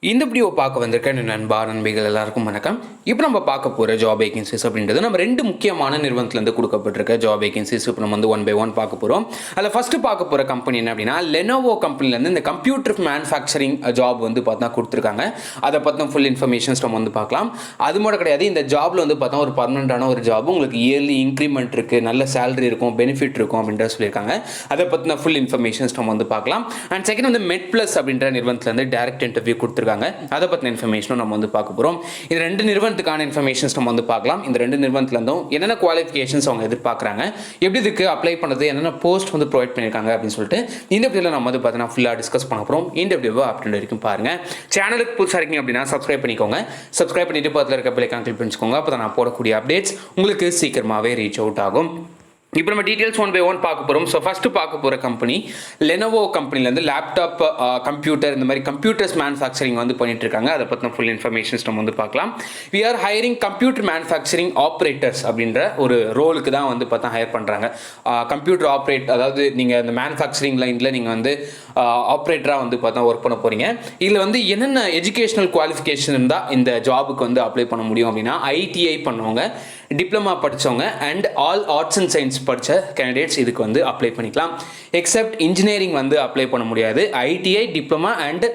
இந்த வீடியோ பார்க்க வந்திருக்க நண்பா நண்பிகள் எல்லாருக்கும் வணக்கம். இப்போ நம்ம பார்க்க போகிற ஜாப் வேகன்சிஸ் அப்படின்றது நம்ம ரெண்டு முக்கியமான நிறுவனத்துலேருந்து கொடுக்கப்பட்டிருக்க ஜாப் வேகன்சிஸ் இப்போ நம்ம வந்து 1 by 1 பார்க்க போகிறோம். அதில் ஃபஸ்ட்டு பார்க்க போகிற கம்பெனி என்ன அப்படின்னா லெனோவோ கம்பெனிலேருந்து இந்த கம்ப்யூட்டர் மேனுஃபேக்சரிங் ஜாப் வந்து பார்த்தா கொடுத்துருக்காங்க. அதை பற்றின ஃபுல் இன்ஃபர்மேஷன்ஸ் நம்ம வந்து பார்க்கலாம். அது மட்டும் கிடையாது, இந்த ஜாபில் வந்து பார்த்தா ஒரு பர்மனெண்டான ஒரு ஜாப், உங்களுக்கு இயர்லி இன்க்ரிமெண்ட் இருக்குது, நல்ல சேலரி இருக்கும், பெனிஃபிட் இருக்கும் அப்படின்ற சொல்லியிருக்காங்க. அதை பற்றின ஃபுல் இன்ஃபர்மேஷன்ஸ் நம்ம வந்து பார்க்கலாம். அண்ட் செகண்ட் வந்து Medplus அப்படின்ற நிறுவனத்துலேருந்து டைரக்ட் இன்டர்வியூ கொடுத்துருக்காங்க. அதை பற்றின இன்ஃபர்மேஷனும் நம்ம வந்து பார்க்க போகிறோம். இந்த ரெண்டு நிறுவனத்துக்கான இன்ஃபர்மேஷன்ஸ் நம்ம வந்து பார்க்கலாம். இந்த ரெண்டு நிறுவனத்துலேருந்தும் என்னென்ன குவாலிஃபிகேஷன்ஸ் அவங்க எதிர்பார்க்குறாங்க, எப்படி இதுக்கு அப்ளை பண்ணுறது, என்னென்ன போஸ்ட் வந்து ப்ரொவைட் பண்ணியிருக்காங்க அப்படின்னு சொல்லிட்டு இந்த வீடியோவில் நம்ம வந்து பார்த்தீங்கன்னா ஃபுல்லாக டிஸ்கஸ் பண்ண போகிறோம். இந்த வீடியோவை அப்படின்ற வரைக்கும் பாருங்கள். சேனலுக்கு புதுசாக இருக்கீங்க அப்படின்னா சப்ஸ்கிரைப் பண்ணிக்கோங்க. சப்ஸ்கிரைப் பண்ணிட்டு பக்கத்தில் இருக்க பெல் ஐகான் கிளிக் பண்ணிக்கோங்க. அப்போ தான் நான் போடக்கூடிய அப்டேட்ஸ் உங்களுக்கு சீக்கிரமாகவே ரீச் அவுட் ஆகும். இப்போ நம்ம டீட்டெயில்ஸ் 1 by 1 பார்க்க போகிறோம். ஸோ ஃபஸ்ட்டு பார்க்க போகிற கம்பெனி லெனோவோ கம்பெனிலேருந்து லேப்டாப், கம்ப்யூட்டர், இந்த மாதிரி கம்ப்யூட்டர்ஸ் மேனுஃபேக்சரிங் வந்து பண்ணிட்டு இருக்காங்க. அதை பற்றின ஃபுல் இன்ஃபர்மேஷன்ஸ் நம்ம வந்து பார்க்கலாம். We are hiring computer manufacturing operators அப்படின்ற ஒரு ரோலுக்கு தான் வந்து பார்த்தா ஹையர் பண்ணுறாங்க. கம்ப்யூட்டர் ஆப்ரேட், அதாவது நீங்கள் இந்த மேனுஃபேக்சரிங் லைனில் நீங்கள் வந்து ஆப்ரேட்டராக வந்து பார்த்தா ஒர்க் பண்ண போகிறீங்க. இதில் வந்து என்னென்ன எஜுகேஷனல் குவாலிஃபிகேஷன் இருந்தால் இந்த ஜாபுக்கு வந்து அப்ளை பண்ண முடியும் அப்படின்னா ITI பண்ணுவாங்க, டிப்ளமா படித்தவங்க and all arts and science படித்த கேண்டிடேட்ஸ் இதுக்கு வந்து அப்ளை பண்ணிக்கலாம். எக்ஸப்ட் இன்ஜினியரிங் வந்து அப்ளை பண்ண முடியாது. ITI, diploma and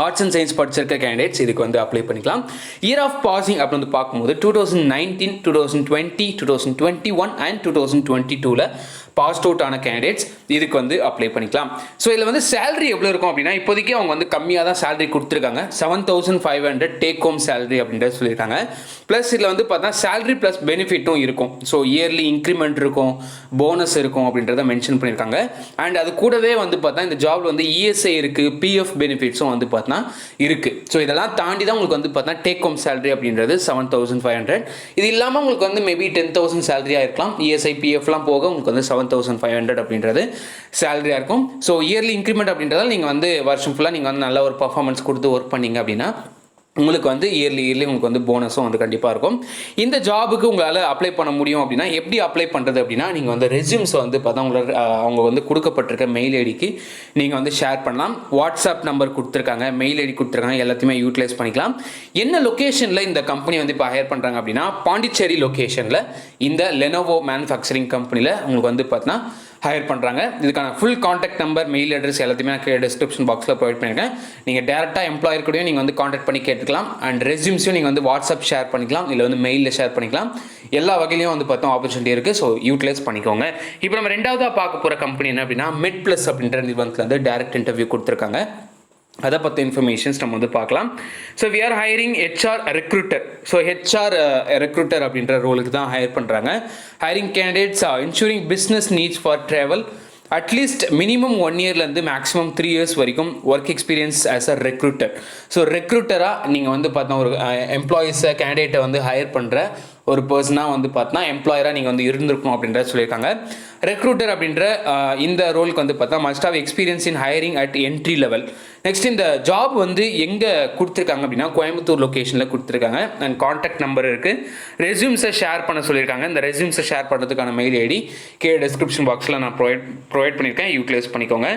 arts and science படிச்சிருக்க கேண்டிடேட்ஸ் இதுக்கு வந்து அப்ளை பண்ணிக்கலாம். இயர் ஆஃப் பாசிங் அப்படின்னு வந்து பார்க்கும்போது 2019, 2020, 2021 அண்ட் 2022ல் பாஸ்ட் அவுட் ஆன கேண்டிடேட்ஸ் இதுக்கு வந்து அப்ளை பண்ணிக்கலாம். ஸோ இதில் வந்து சேலரி எவ்வளோ இருக்கும் அப்படின்னா, இப்போதைக்கு அவங்க வந்து கம்மியாக தான் சேலரி கொடுத்துருக்காங்க. 7,500 டேக் ஹோம் சேலரி அப்படின்றத சொல்லியிருக்காங்க. ப்ளஸ் இதில் வந்து பார்த்தா சேலரி ப்ளஸ் பெனிஃபிட்டும் இருக்கும். ஸோ இயர்லி இன்க்ரிமெண்ட் இருக்கும், போனஸ் இருக்கும் அப்படின்றத மென்ஷன் பண்ணியிருக்காங்க. அண்ட் அது கூடவே வந்து பார்த்தா இந்த ஜாப்ல வந்து ESI இருக்குது, PF பெனிஃபிட்ஸும் வந்து பார்த்தா இருக்குது. ஸோ இதெல்லாம் தாண்டி தான் உங்களுக்கு வந்து பார்த்தா டேக் ஹோம் சேலரி அப்படின்றது 7,500. இது இல்லாமல் உங்களுக்கு வந்து மேபி 10,000 சேலரியாக இருக்கலாம். ESI, PFலாம் போக உங்களுக்கு வந்து 7,500 அப்படின்றது சேலரியாக இருக்கும். ஸோ இயர்லி இன்க்ரிமெண்ட் அப்படின்றதால நீங்கள் வந்து வருஷம் ஃபுல்லாக நீங்கள் வந்து நல்ல ஒரு பர்ஃபார்மன்ஸ் கொடுத்து ஒர்க் பண்ணீங்க அப்படின்னா உங்களுக்கு வந்து இயர்லி உங்களுக்கு வந்து போனஸும் வந்து கண்டிப்பாக இருக்கும். இந்த ஜாபுக்கு உங்களால் அப்ளை பண்ண முடியும் அப்படின்னா எப்படி அப்ளை பண்ணுறது அப்படின்னா, நீங்கள் வந்து ரெஸ்யூம்ஸை வந்து பார்த்தா அவங்க வந்து கொடுக்கப்பட்டிருக்க மெயில் ஐடிக்கு நீங்கள் வந்து ஷேர் பண்ணலாம். வாட்ஸ்அப் நம்பர் கொடுத்துருக்காங்க, மெயில் ஐடி கொடுத்துருக்காங்க, எல்லாத்தையுமே யூட்டிலைஸ் பண்ணிக்கலாம். என்ன லொக்கேஷனில் இந்த கம்பெனி வந்து இப்போ ஹையர் பண்ணுறாங்க அப்படின்னா, பாண்டிச்சேரி லொக்கேஷனில் இந்த லெனோவோ மேனுஃபேக்சரிங் கம்பெனியில் உங்களுக்கு வந்து பார்த்தீங்கன்னா ஹையர் பண்ணுறாங்க. இதுக்கான full contact number, mail address எல்லாத்தையுமே நான் டிஸ்கிரிப்ஷன் பாக்ஸில் ப்ரொவைட் பண்ணியிருக்கேன். நீங்கள் டேரெக்டாக எம்ப்ளாயர் கூடயும் நீங்கள் வந்து காண்டாக்ட் பண்ணி கேட்டுக்கலாம். அண்ட் ரெஸ்யூம்ஸையும் நீங்கள் வந்து வாட்ஸ்அப் ஷேர் பண்ணிக்கலாம், இல்லை வந்து மெயிலில் ஷேர் பண்ணிக்கலாம். எல்லா வகையிலையும் வந்து பார்த்தோம் ஆப்பர்ச்சுனிட்டி இருக்குது. ஸோ யூட்டிலைஸ் பண்ணிக்கோங்க. இப்போ நம்ம ரெண்டாவதாக பார்க்க போகிற கம்பெனி என்ன அப்படின்னா, Medplus அப்படின்ற நிறுவனத்தில் வந்து டைரக்ட் இன்டர்வியூ கொடுத்துருக்காங்க. அதை பற்றி இன்ஃபர்மேஷன்ஸ் நம்ம வந்து பார்க்கலாம். So we are hiring HR recruiter. So HR recruiter அப்படின்ற ரோலுக்கு தான் ஹையர் பண்ணுறாங்க. Hiring candidates ensuring business needs for travel at least minimum 1 இயர்லேருந்து மேக்ஸிமம் 3 இயர்ஸ் வரைக்கும் work experience as a recruiter. So ரெக்ரூட்டராக நீங்கள் வந்து பார்த்தா ஒரு எம்ப்ளாயீஸை, கேண்டிடேட்டை வந்து ஹையர் பண்ணுற ஒரு பர்சனாக வந்து பார்த்தா எம்ப்ளாயராக நீங்கள் வந்து இருந்திருக்கணும் அப்படின்றத சொல்லியிருக்காங்க. ரெக்ரூட்டர் அப்படின்ற இந்த ரோலுக்கு வந்து பார்த்தா must have experience in hiring at entry level. Next இந்த ஜாப் வந்து எங்கே கொடுத்துருக்காங்க அப்படின்னா, கோயம்புத்தூர் லொக்கேஷனில் கொடுத்துருக்காங்க. அண்ட் காண்டாக்ட் நம்பர் இருக்குது. ரெஸ்யூம்ஸை ஷேர் பண்ண சொல்லியிருக்காங்க. இந்த ரெஸ்யூம்ஸை ஷேர் பண்ணுறதுக்கான மெயில் ஐடி டிஸ்கிரிப்ஷன் பாக்ஸில் நான் ப்ரொவைட் பண்ணியிருக்கேன், யூட்டிலைஸ் பண்ணிக்கோங்க.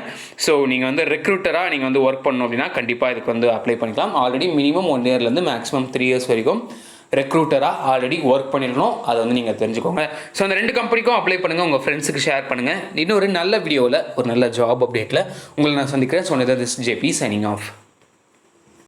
ஸோ நீங்கள் வந்து ரெக்ரூட்டராக நீங்கள் வந்து ஒர்க் பண்ணணும் அப்படின்னா கண்டிப்பாக இதுக்கு வந்து அப்ளை பண்ணிக்கலாம். ஆல்ரெடி மினிமம் 1 இயர்லேருந்து மேக்ஸிமம் 3 இயர்ஸ் வரைக்கும் ரெக்ரூட்டராக ஆல்ரெடி ஒர்க் பண்ணிடணும். அதை வந்து நீங்கள் தெரிஞ்சுக்கோங்க. ஸோ அந்த ரெண்டு கம்பெனிக்கும் அப்ளை பண்ணுங்கள், உங்கள் ஃப்ரெண்ட்ஸுக்கு ஷேர் பண்ணுங்கள். இன்னொரு நல்ல வீடியோவில் ஒரு நல்ல ஜாப் அப்டேட்டில் உங்களை நான் சந்திக்கிறேன். So this JP signing off.